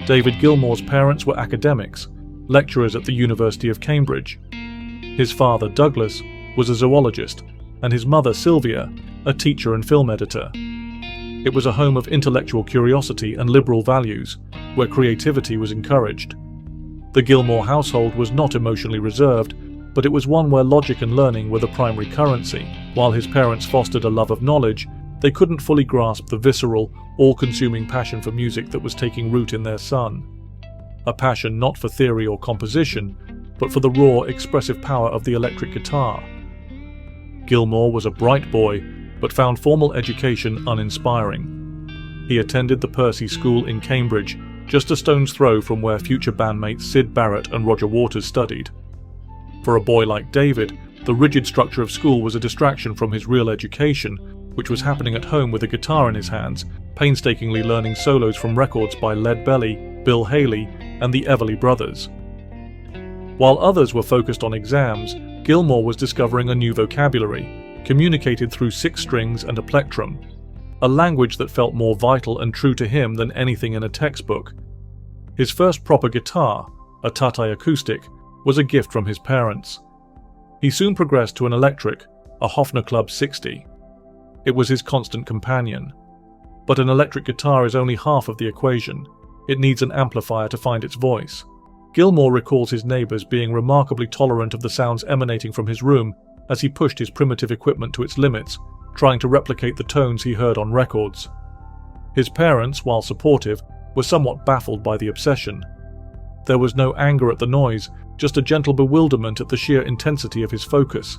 David Gilmour's parents were academics, lecturers at the University of Cambridge. His father, Douglas, was a zoologist, and his mother, Sylvia, a teacher and film editor. It was a home of intellectual curiosity and liberal values, where creativity was encouraged. The Gilmour household was not emotionally reserved, but it was one where logic and learning were the primary currency. While his parents fostered a love of knowledge, they couldn't fully grasp the visceral, all-consuming passion for music that was taking root in their son. A passion not for theory or composition, but for the raw, expressive power of the electric guitar. Gilmour was a bright boy, but found formal education uninspiring. He attended the Percy School in Cambridge, just a stone's throw from where future bandmates Syd Barrett and Roger Waters studied. For a boy like David, the rigid structure of school was a distraction from his real education, which was happening at home with a guitar in his hands, painstakingly learning solos from records by Lead Belly, Bill Haley, and the Everly Brothers. While others were focused on exams, Gilmour was discovering a new vocabulary, communicated through 6 strings and a plectrum, a language that felt more vital and true to him than anything in a textbook. His first proper guitar, a Tatai acoustic, was a gift from his parents. He soon progressed to an electric, a Hofner Club 60. It was his constant companion. But an electric guitar is only half of the equation. It needs an amplifier to find its voice. Gilmour recalls his neighbours being remarkably tolerant of the sounds emanating from his room as he pushed his primitive equipment to its limits, trying to replicate the tones he heard on records. His parents, while supportive, were somewhat baffled by the obsession. There was no anger at the noise, just a gentle bewilderment at the sheer intensity of his focus.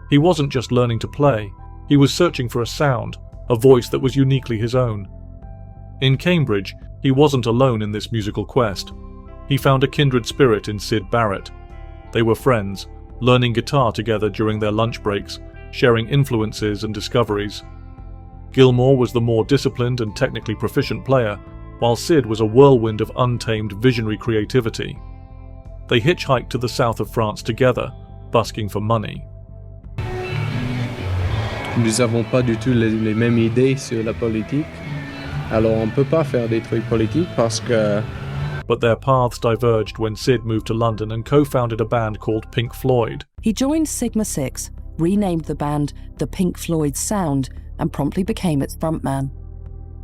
He wasn't just learning to play, he was searching for a sound, a voice that was uniquely his own. In Cambridge, he wasn't alone in this musical quest. He found a kindred spirit in Syd Barrett. They were friends, learning guitar together during their lunch breaks, sharing influences and discoveries. Gilmour was the more disciplined and technically proficient player, while Syd was a whirlwind of untamed visionary creativity. They hitchhiked to the south of France together, busking for money. Nous n'avons pas du tout les mêmes idées sur la politique. Alors on ne peut pas faire des trucs politiques parce que... But their paths diverged when Syd moved to London and co-founded a band called Pink Floyd. He joined Sigma 6, renamed the band the Pink Floyd Sound, and promptly became its frontman.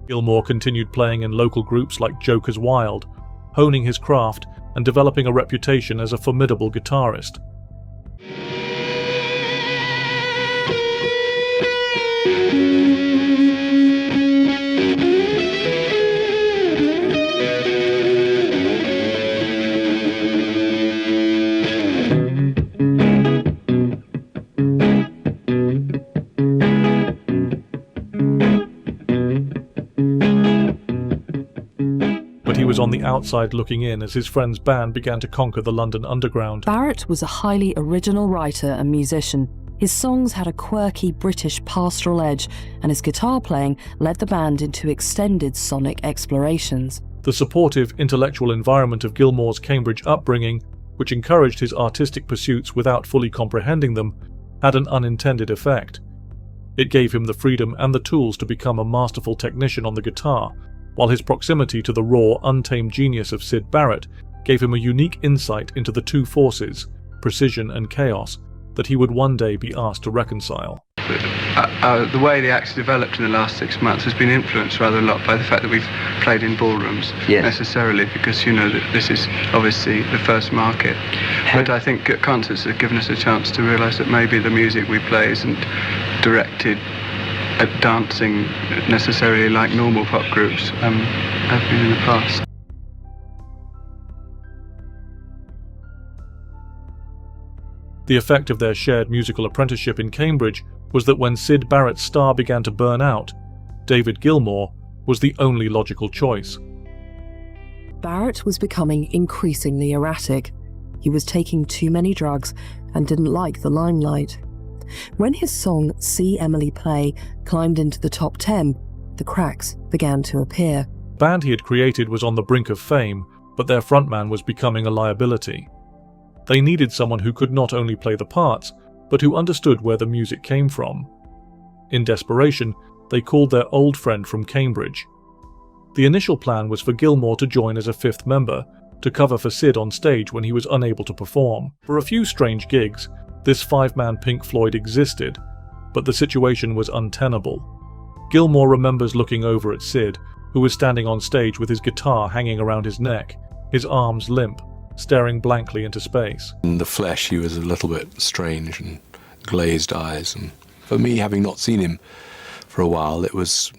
Gilmour continued playing in local groups like Joker's Wild, honing his craft and developing a reputation as a formidable guitarist. He was on the outside looking in as his friend's band began to conquer the London underground. Barrett was a highly original writer and musician. His songs had a quirky British pastoral edge, and his guitar playing led the band into extended sonic explorations. The supportive, intellectual environment of Gilmour's Cambridge upbringing, which encouraged his artistic pursuits without fully comprehending them, had an unintended effect. It gave him the freedom and the tools to become a masterful technician on the guitar, while his proximity to the raw, untamed genius of Syd Barrett gave him a unique insight into the two forces, precision and chaos, that he would one day be asked to reconcile. The way the act's developed in the last 6 months has been influenced rather a lot by the fact that we've played in ballrooms, necessarily, because you know that this is obviously the first market. But I think concerts have given us a chance to realise that maybe the music we play isn't directed at dancing necessarily like normal pop groups have been in the past. The effect of their shared musical apprenticeship in Cambridge was that when Syd Barrett's star began to burn out, David Gilmour was the only logical choice. Barrett was becoming increasingly erratic. He was taking too many drugs and didn't like the limelight. When his song See Emily Play climbed into the top 10, the cracks began to appear. The band he had created was on the brink of fame, but their frontman was becoming a liability. They needed someone who could not only play the parts, but who understood where the music came from. In desperation, they called their old friend from Cambridge. The initial plan was for Gilmour to join as a fifth member, to cover for Sid on stage when he was unable to perform. For a few strange gigs, this five-man Pink Floyd existed, but the situation was untenable. Gilmour remembers looking over at Sid, who was standing on stage with his guitar hanging around his neck, his arms limp, staring blankly into space. In the flesh, he was a little bit strange and glazed eyes, and for me, having not seen him for a while, it was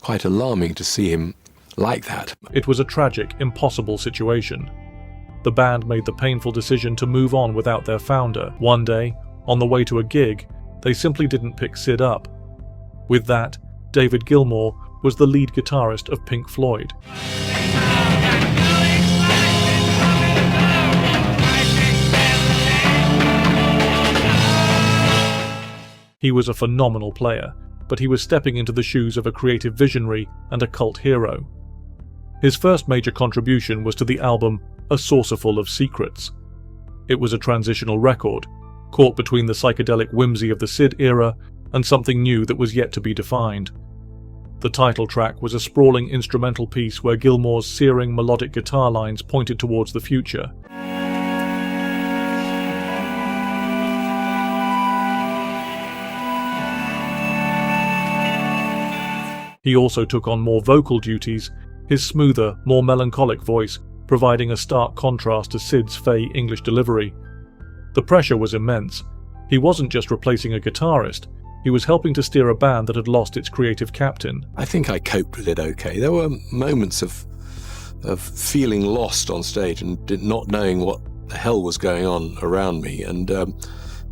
quite alarming to see him like that. It was a tragic, impossible situation. The band made the painful decision to move on without their founder. One day, on the way to a gig, they simply didn't pick Sid up. With that, David Gilmour was the lead guitarist of Pink Floyd. He was a phenomenal player, but he was stepping into the shoes of a creative visionary and a cult hero. His first major contribution was to the album A Saucerful of Secrets. It was a transitional record, caught between the psychedelic whimsy of the Sid era and something new that was yet to be defined. The title track was a sprawling instrumental piece where Gilmour's searing melodic guitar lines pointed towards the future. He also took on more vocal duties, his smoother, more melancholic voice providing a stark contrast to Sid's fey English delivery. The pressure was immense. He wasn't just replacing a guitarist, he was helping to steer a band that had lost its creative captain. I think I coped with it okay. There were moments of feeling lost on stage and not knowing what the hell was going on around me, and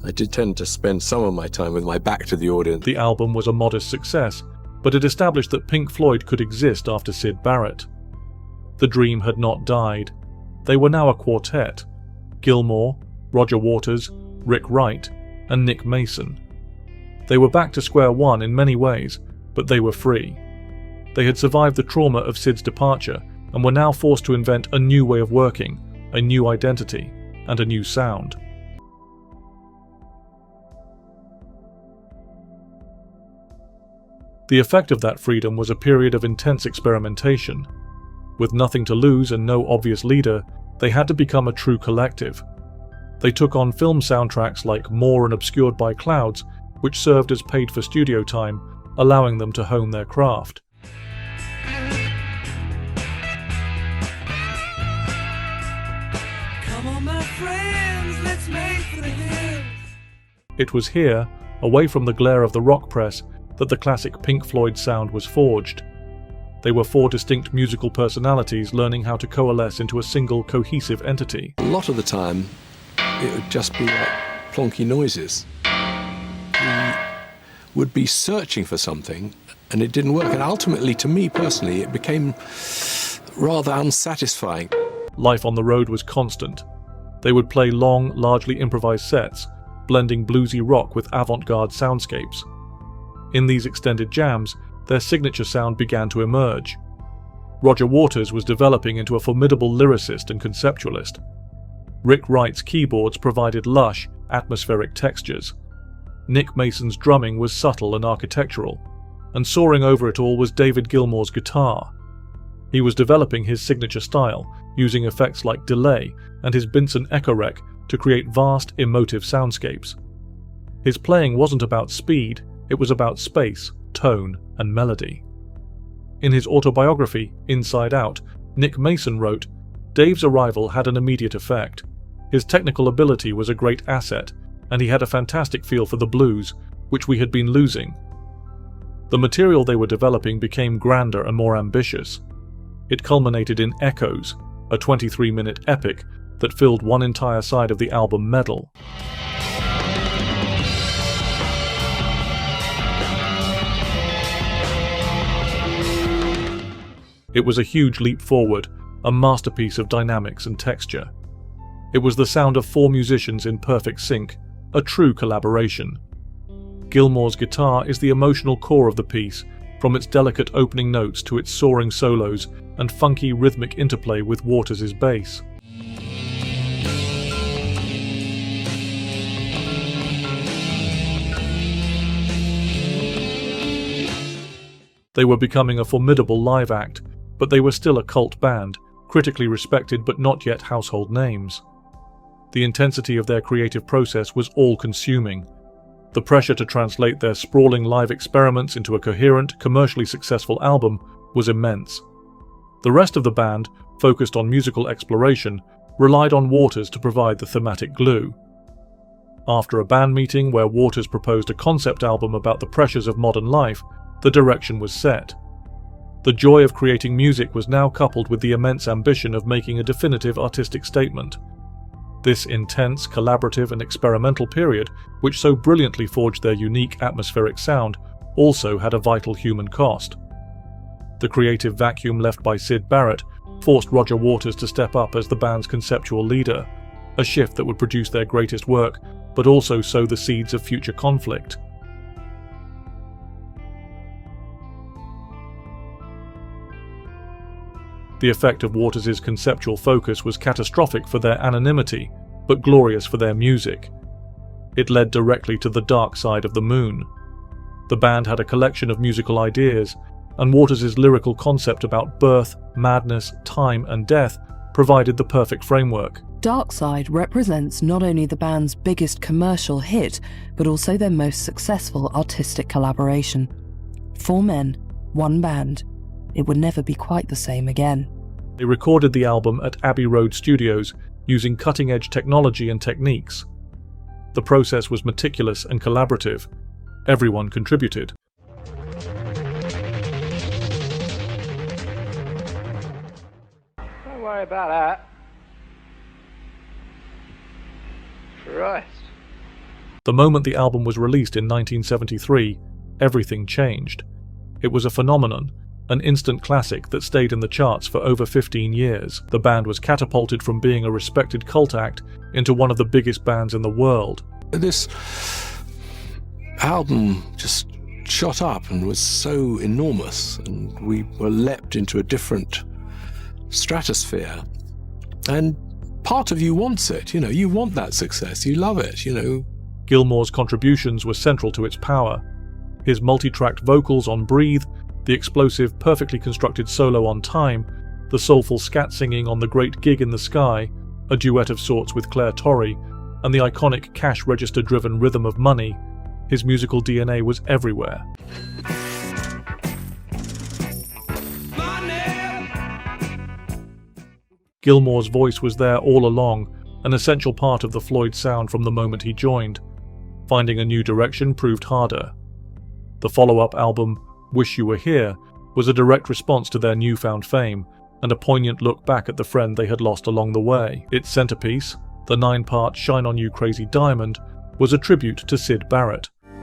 I did tend to spend some of my time with my back to the audience. The album was a modest success, but it established that Pink Floyd could exist after Syd Barrett. The dream had not died. They were now a quartet: Gilmour, Roger Waters, Rick Wright, and Nick Mason. They were back to square one in many ways, but they were free. They had survived the trauma of Syd's departure and were now forced to invent a new way of working, a new identity, and a new sound. The effect of that freedom was a period of intense experimentation. With nothing to lose and no obvious leader, they had to become a true collective. They took on film soundtracks like More and Obscured by Clouds, which served as paid for studio time, allowing them to hone their craft. Come on, my friends, let's make for the hills. It was here, away from the glare of the rock press, that the classic Pink Floyd sound was forged. They were four distinct musical personalities learning how to coalesce into a single cohesive entity. A lot of the time, it would just be like plonky noises. We would be searching for something, and it didn't work. And ultimately, to me personally, it became rather unsatisfying. Life on the road was constant. They would play long, largely improvised sets, blending bluesy rock with avant-garde soundscapes. In these extended jams, their signature sound began to emerge. Roger Waters was developing into a formidable lyricist and conceptualist. Rick Wright's keyboards provided lush, atmospheric textures. Nick Mason's drumming was subtle and architectural, and soaring over it all was David Gilmour's guitar. He was developing his signature style, using effects like delay and his Binson Echo Rec to create vast, emotive soundscapes. His playing wasn't about speed, it was about space, tone, and melody. In his autobiography, Inside Out, Nick Mason wrote, "Dave's arrival had an immediate effect. His technical ability was a great asset, and he had a fantastic feel for the blues, which we had been losing. The material they were developing became grander and more ambitious. It culminated in Echoes, a 23-minute epic that filled one entire side of the album Medal." It was a huge leap forward, a masterpiece of dynamics and texture. It was the sound of four musicians in perfect sync, a true collaboration. Gilmour's guitar is the emotional core of the piece, from its delicate opening notes to its soaring solos and funky rhythmic interplay with Waters' bass. They were becoming a formidable live act, but they were still a cult band, critically respected but not yet household names. The intensity of their creative process was all-consuming. The pressure to translate their sprawling live experiments into a coherent, commercially successful album was immense. The rest of the band, focused on musical exploration, relied on Waters to provide the thematic glue. After a band meeting where Waters proposed a concept album about the pressures of modern life, the direction was set. The joy of creating music was now coupled with the immense ambition of making a definitive artistic statement. This intense, collaborative and experimental period, which so brilliantly forged their unique atmospheric sound, also had a vital human cost. The creative vacuum left by Syd Barrett forced Roger Waters to step up as the band's conceptual leader, a shift that would produce their greatest work, but also sow the seeds of future conflict. The effect of Waters' conceptual focus was catastrophic for their anonymity, but glorious for their music. It led directly to the dark side of the moon. The band had a collection of musical ideas, and Waters' lyrical concept about birth, madness, time and death provided the perfect framework. Dark Side represents not only the band's biggest commercial hit, but also their most successful artistic collaboration. 4 men, 1 band. It would never be quite the same again. They recorded the album at Abbey Road Studios using cutting-edge technology and techniques. The process was meticulous and collaborative. Everyone contributed. Don't worry about that. Christ. The moment the album was released in 1973, everything changed. It was a phenomenon, an instant classic that stayed in the charts for over 15 years. The band was catapulted from being a respected cult act into one of the biggest bands in the world. This album just shot up and was so enormous, and we were leapt into a different stratosphere. And part of you wants it, you want that success, you love it, Gilmour's contributions were central to its power. His multi-tracked vocals on Breathe, the explosive, perfectly constructed solo on Time, the soulful scat singing on The Great Gig in the Sky, a duet of sorts with Claire Torrey, and the iconic cash register-driven rhythm of Money, his musical DNA was everywhere. Gilmour's voice was there all along, an essential part of the Floyd sound from the moment he joined. Finding a new direction proved harder. The follow-up album, Wish You Were Here, was a direct response to their newfound fame, and a poignant look back at the friend they had lost along the way. Its centerpiece, the 9-part Shine On You Crazy Diamond, was a tribute to Syd Barrett. You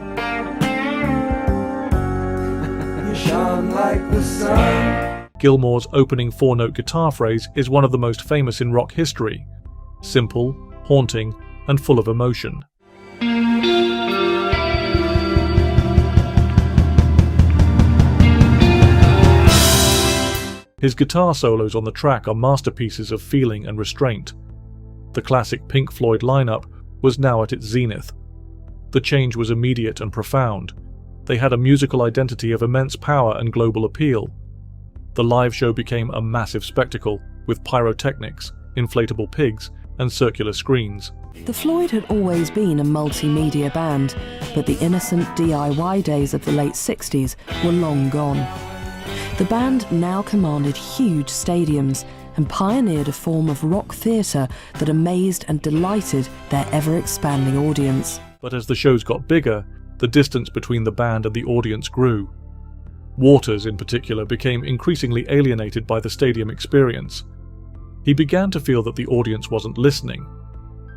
shine like the sun. Gilmour's opening 4-note guitar phrase is one of the most famous in rock history. Simple, haunting, and full of emotion. His guitar solos on the track are masterpieces of feeling and restraint. The classic Pink Floyd lineup was now at its zenith. The change was immediate and profound. They had a musical identity of immense power and global appeal. The live show became a massive spectacle, with pyrotechnics, inflatable pigs, and circular screens. The Floyd had always been a multimedia band, but the innocent DIY days of the late 60s were long gone. The band now commanded huge stadiums and pioneered a form of rock theatre that amazed and delighted their ever-expanding audience. But as the shows got bigger, the distance between the band and the audience grew. Waters, in particular, became increasingly alienated by the stadium experience. He began to feel that the audience wasn't listening.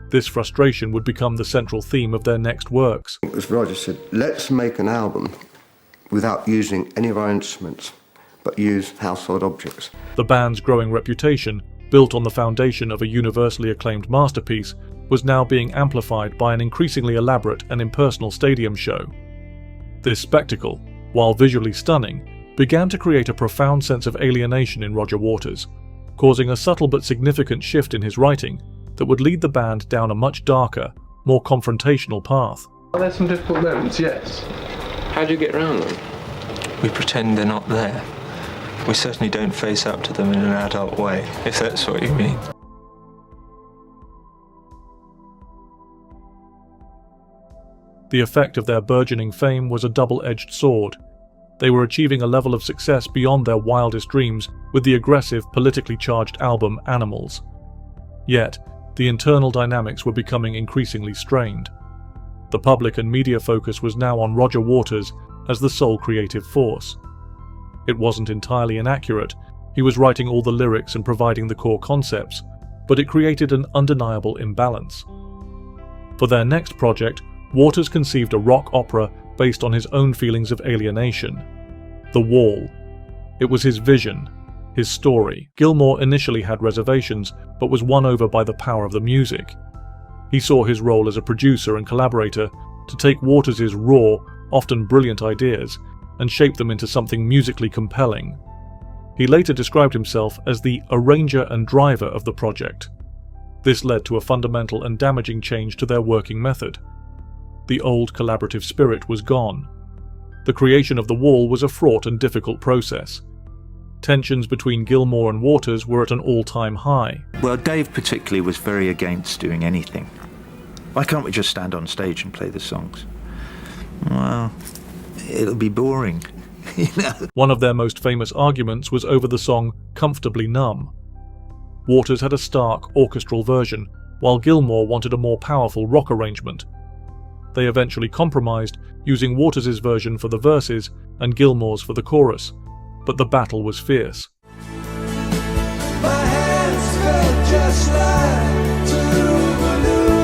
This frustration would become the central theme of their next works. As Roger said, let's make an album without using any of our instruments, but use household objects. The band's growing reputation, built on the foundation of a universally acclaimed masterpiece, was now being amplified by an increasingly elaborate and impersonal stadium show. This spectacle, while visually stunning, began to create a profound sense of alienation in Roger Waters, causing a subtle but significant shift in his writing that would lead the band down a much darker, more confrontational path. Are there some difficult moments? Yes. How do you get around them? We pretend they're not there. We certainly don't face up to them in an adult way, if that's what you mean. The effect of their burgeoning fame was a double-edged sword. They were achieving a level of success beyond their wildest dreams with the aggressive, politically charged album Animals. Yet, the internal dynamics were becoming increasingly strained. The public and media focus was now on Roger Waters as the sole creative force. It wasn't entirely inaccurate. He was writing all the lyrics and providing the core concepts, but it created an undeniable imbalance. For their next project, Waters conceived a rock opera based on his own feelings of alienation. The Wall. It was his vision, his story. Gilmour initially had reservations, but was won over by the power of the music. He saw his role as a producer and collaborator to take Waters' raw, often brilliant ideas and shape them into something musically compelling. He later described himself as the arranger and driver of the project. This led to a fundamental and damaging change to their working method. The old collaborative spirit was gone. The creation of The Wall was a fraught and difficult process. Tensions between Gilmour and Waters were at an all-time high. Well, Dave particularly was very against doing anything. Why can't we just stand on stage and play the songs? Well, it'll be boring, you know. One of their most famous arguments was over the song Comfortably Numb. Waters had a stark orchestral version, while Gilmour wanted a more powerful rock arrangement. They eventually compromised, using Waters' version for the verses and Gilmour's for the chorus, but the battle was fierce. My hands felt just like two balloons.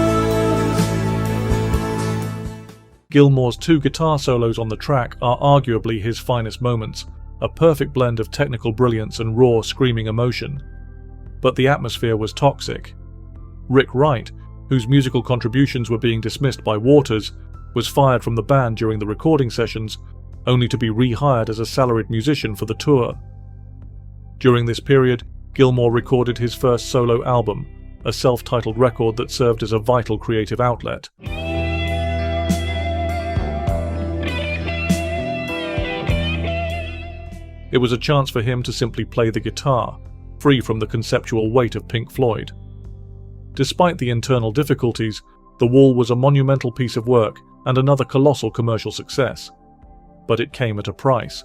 Gilmour's 2 guitar solos on the track are arguably his finest moments, a perfect blend of technical brilliance and raw, screaming emotion. But the atmosphere was toxic. Rick Wright, whose musical contributions were being dismissed by Waters, was fired from the band during the recording sessions, only to be rehired as a salaried musician for the tour. During this period, Gilmour recorded his first solo album, a self-titled record that served as a vital creative outlet. It was a chance for him to simply play the guitar, free from the conceptual weight of Pink Floyd. Despite the internal difficulties, The Wall was a monumental piece of work and another colossal commercial success. But it came at a price.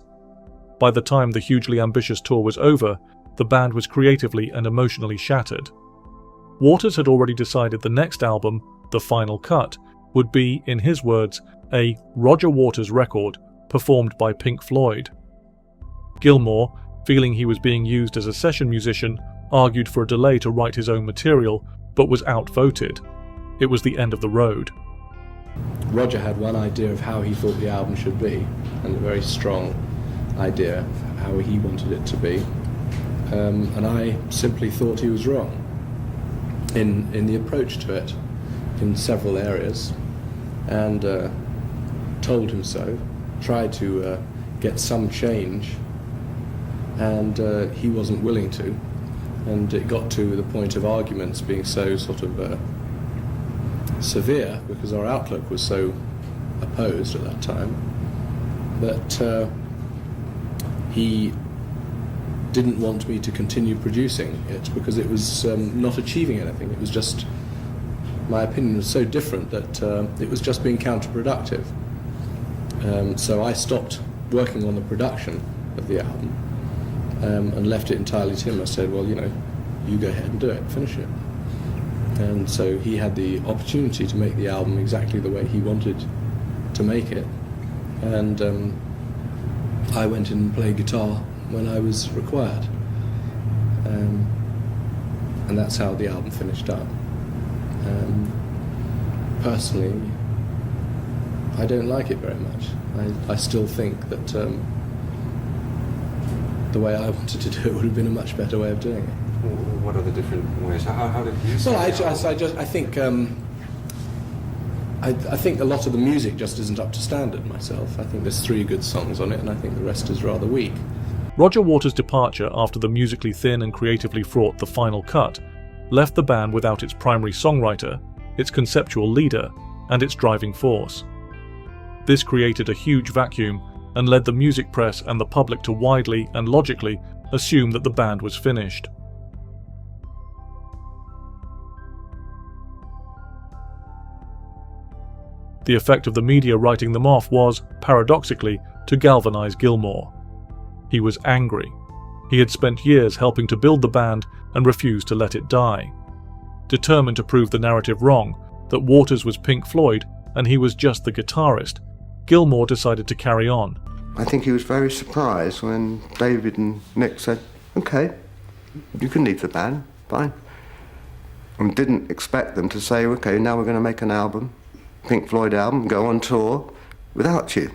By the time the hugely ambitious tour was over, the band was creatively and emotionally shattered. Waters had already decided the next album, The Final Cut, would be, in his words, a Roger Waters record performed by Pink Floyd. Gilmour, feeling he was being used as a session musician, argued for a delay to write his own material, but was outvoted. It was the end of the road. Roger had one idea of how he thought the album should be, and a very strong idea of how he wanted it to be. And I simply thought he was wrong in the approach to it in several areas, and told him so, tried to get some change, and he wasn't willing to. And it got to the point of arguments being so sort of severe, because our outlook was so opposed at that time, that he didn't want me to continue producing it because it was not achieving anything. It was just, my opinion was so different that it was just being counterproductive. So I stopped working on the production of the album and left it entirely to him. I said, well, you know, you go ahead and do it, finish it. And so he had the opportunity to make the album exactly the way he wanted to make it. And I went in and played guitar when I was required. And that's how the album finished up. Personally, I don't like it very much. I still think that the way I wanted to do it would have been a much better way of doing it. What are the different ways? How did you see it? Well, I think a lot of the music just isn't up to standard myself. I think there's 3 good songs on it, and I think the rest is rather weak. Roger Waters' departure after the musically thin and creatively fraught The Final Cut left the band without its primary songwriter, its conceptual leader, and its driving force. This created a huge vacuum and led the music press and the public to widely and logically assume that the band was finished. The effect of the media writing them off was, paradoxically, to galvanize Gilmour. He was angry. He had spent years helping to build the band and refused to let it die. Determined to prove the narrative wrong, that Waters was Pink Floyd and he was just the guitarist, Gilmour decided to carry on. I think he was very surprised when David and Nick said, "Okay, you can leave the band, fine." And didn't expect them to say, "Okay, now we're going to make an album, Pink Floyd album, go on tour without you."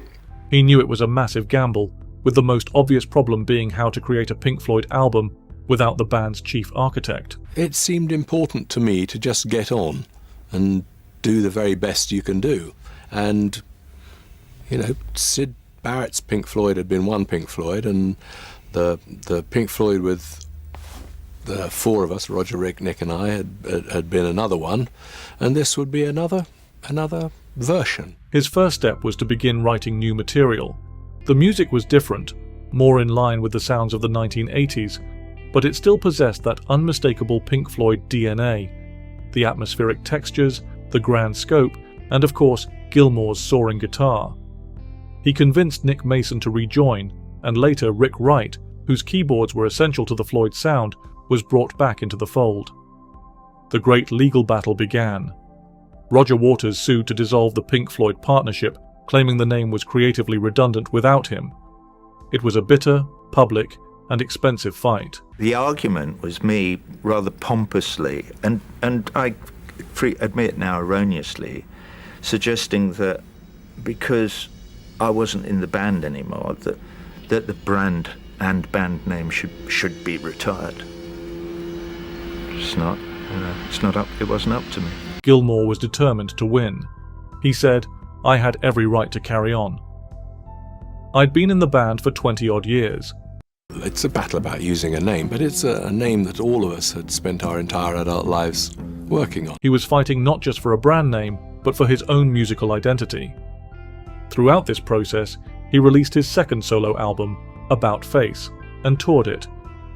He knew it was a massive gamble, with the most obvious problem being how to create a Pink Floyd album without the band's chief architect. It seemed important to me to just get on and do the very best you can do. And, Syd Barrett's Pink Floyd had been one Pink Floyd, and the Pink Floyd with the four of us, Roger, Rick, Nick and I, had been another one, and this would be another version. His first step was to begin writing new material. The music was different, more in line with the sounds of the 1980s, but it still possessed that unmistakable Pink Floyd DNA, the atmospheric textures, the grand scope, and of course, Gilmour's soaring guitar. He convinced Nick Mason to rejoin, and later Rick Wright, whose keyboards were essential to the Floyd sound, was brought back into the fold. The great legal battle began. Roger Waters sued to dissolve the Pink Floyd partnership, claiming the name was creatively redundant without him. It was a bitter, public, and expensive fight. The argument was me rather pompously, and I admit now erroneously, suggesting that because I wasn't in the band anymore, that the brand and band name should be retired. It wasn't up to me. Gilmour was determined to win. He said, "I had every right to carry on. I'd been in the band for 20-odd years. It's a battle about using a name, but it's a name that all of us had spent our entire adult lives working on." He was fighting not just for a brand name, but for his own musical identity. Throughout this process, he released his second solo album, About Face, and toured it,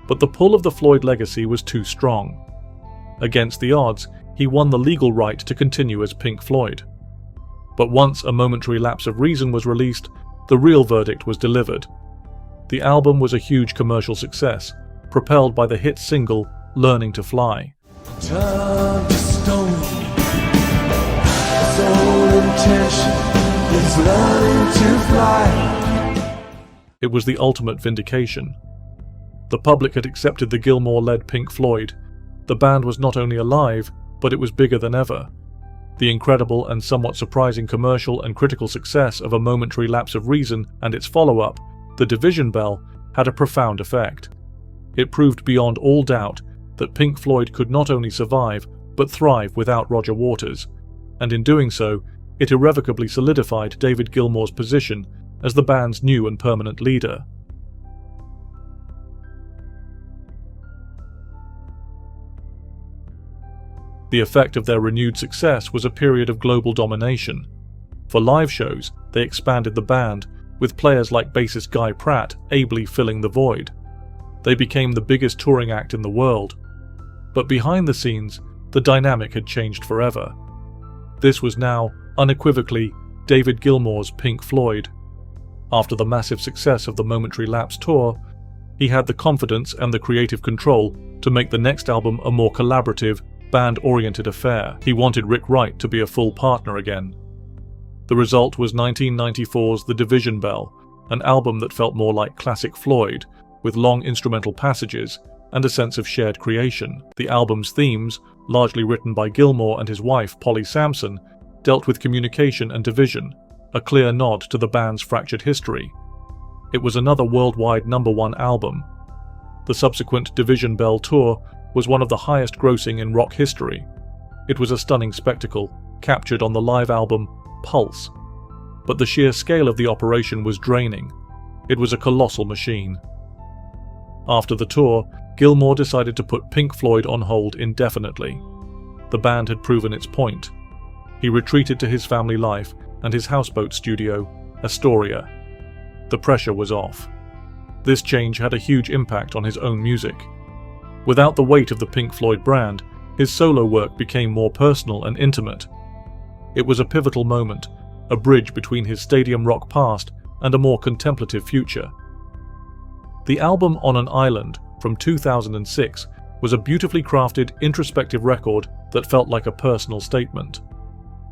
but the pull of the Floyd legacy was too strong. Against the odds, he won the legal right to continue as Pink Floyd. But once A Momentary Lapse of Reason was released, the real verdict was delivered. The album was a huge commercial success, propelled by the hit single Learning to Fly. Turn to stone. His whole intention is learning to fly. It was the ultimate vindication. The public had accepted the Gilmour-led Pink Floyd. The band was not only alive, but it was bigger than ever. The incredible and somewhat surprising commercial and critical success of A Momentary Lapse of Reason and its follow-up, The Division Bell, had a profound effect. It proved beyond all doubt that Pink Floyd could not only survive, but thrive without Roger Waters, and in doing so, it irrevocably solidified David Gilmour's position as the band's new and permanent leader. The effect of their renewed success was a period of global domination. For live shows, they expanded the band, with players like bassist Guy Pratt ably filling the void. They became the biggest touring act in the world. But behind the scenes, the dynamic had changed forever. This was now, unequivocally, David Gilmour's Pink Floyd. After the massive success of the Momentary Lapse tour, he had the confidence and the creative control to make the next album a more collaborative, band-oriented affair. He wanted Rick Wright to be a full partner again. The result was 1994's The Division Bell, an album that felt more like classic Floyd, with long instrumental passages and a sense of shared creation. The album's themes, largely written by Gilmour and his wife Polly Sampson, dealt with communication and division, a clear nod to the band's fractured history. It was another worldwide #1 album. The subsequent Division Bell tour was one of the highest grossing in rock history. It was a stunning spectacle, captured on the live album Pulse. But the sheer scale of the operation was draining. It was a colossal machine. After the tour, Gilmour decided to put Pink Floyd on hold indefinitely. The band had proven its point. He retreated to his family life and his houseboat studio, Astoria. The pressure was off. This change had a huge impact on his own music. Without the weight of the Pink Floyd brand, his solo work became more personal and intimate. It was a pivotal moment, a bridge between his stadium rock past and a more contemplative future. The album On an Island from 2006 was a beautifully crafted, introspective record that felt like a personal statement.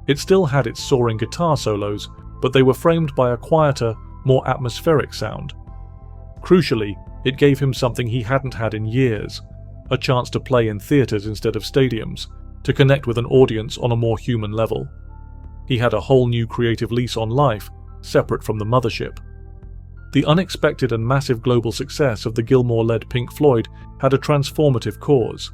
It still had its soaring guitar solos, but they were framed by a quieter, more atmospheric sound. Crucially, it gave him something he hadn't had in years, a chance to play in theatres instead of stadiums, to connect with an audience on a more human level. He had a whole new creative lease on life, separate from the mothership. The unexpected and massive global success of the Gilmour-led Pink Floyd had a transformative cause.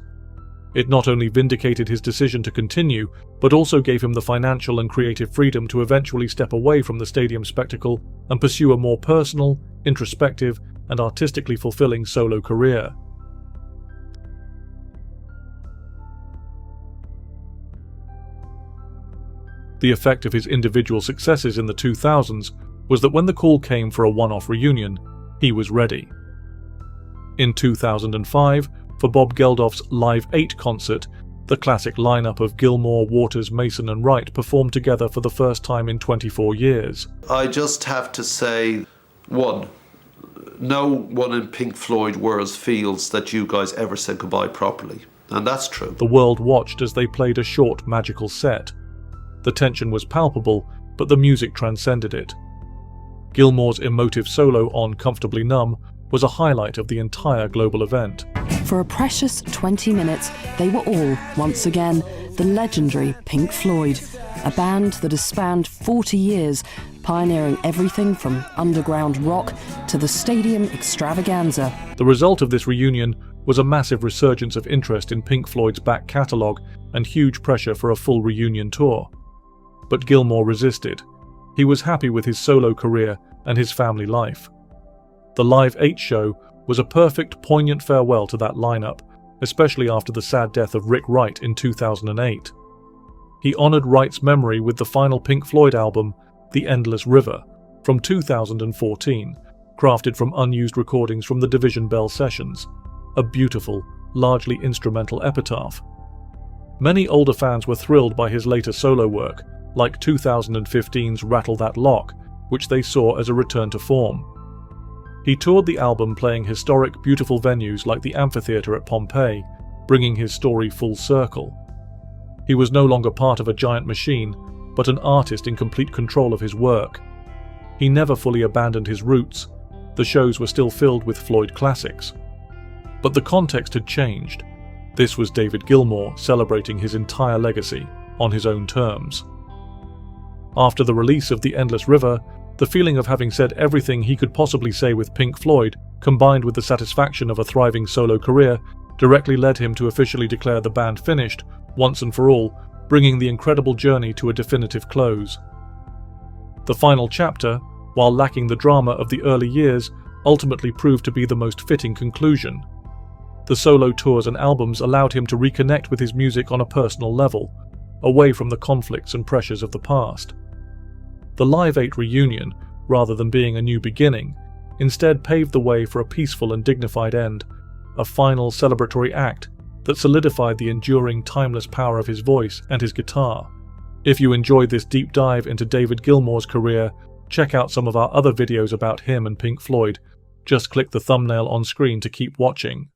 It not only vindicated his decision to continue, but also gave him the financial and creative freedom to eventually step away from the stadium spectacle and pursue a more personal, introspective, and artistically fulfilling solo career. The effect of his individual successes in the 2000s was that when the call came for a one-off reunion, he was ready. In 2005, for Bob Geldof's Live 8 concert, the classic lineup of Gilmour, Waters, Mason and Wright performed together for the first time in 24 years. I just have to say, one, no one in Pink Floyd world feels that you guys ever said goodbye properly, and that's true. The world watched as they played a short, magical set. The tension was palpable, but the music transcended it. Gilmour's emotive solo on Comfortably Numb was a highlight of the entire global event. For a precious 20 minutes, they were all, once again, the legendary Pink Floyd, a band that has spanned 40 years, pioneering everything from underground rock to the stadium extravaganza. The result of this reunion was a massive resurgence of interest in Pink Floyd's back catalogue and huge pressure for a full reunion tour. But Gilmour resisted. He was happy with his solo career and his family life. The Live 8 show was a perfect, poignant farewell to that lineup, especially after the sad death of Rick Wright in 2008. He honoured Wright's memory with the final Pink Floyd album, The Endless River, from 2014, crafted from unused recordings from the Division Bell sessions, a beautiful, largely instrumental epitaph. Many older fans were thrilled by his later solo work, like 2015's Rattle That Lock, which they saw as a return to form. He toured the album playing historic, beautiful venues like the amphitheatre at Pompeii, bringing his story full circle. He was no longer part of a giant machine, but an artist in complete control of his work. He never fully abandoned his roots. The shows were still filled with Floyd classics. But the context had changed. This was David Gilmour celebrating his entire legacy on his own terms. After the release of The Endless River, the feeling of having said everything he could possibly say with Pink Floyd, combined with the satisfaction of a thriving solo career, directly led him to officially declare the band finished, once and for all, bringing the incredible journey to a definitive close. The final chapter, while lacking the drama of the early years, ultimately proved to be the most fitting conclusion. The solo tours and albums allowed him to reconnect with his music on a personal level, away from the conflicts and pressures of the past. The Live 8 reunion, rather than being a new beginning, instead paved the way for a peaceful and dignified end, a final celebratory act that solidified the enduring, timeless power of his voice and his guitar. If you enjoyed this deep dive into David Gilmour's career, check out some of our other videos about him and Pink Floyd. Just click the thumbnail on screen to keep watching.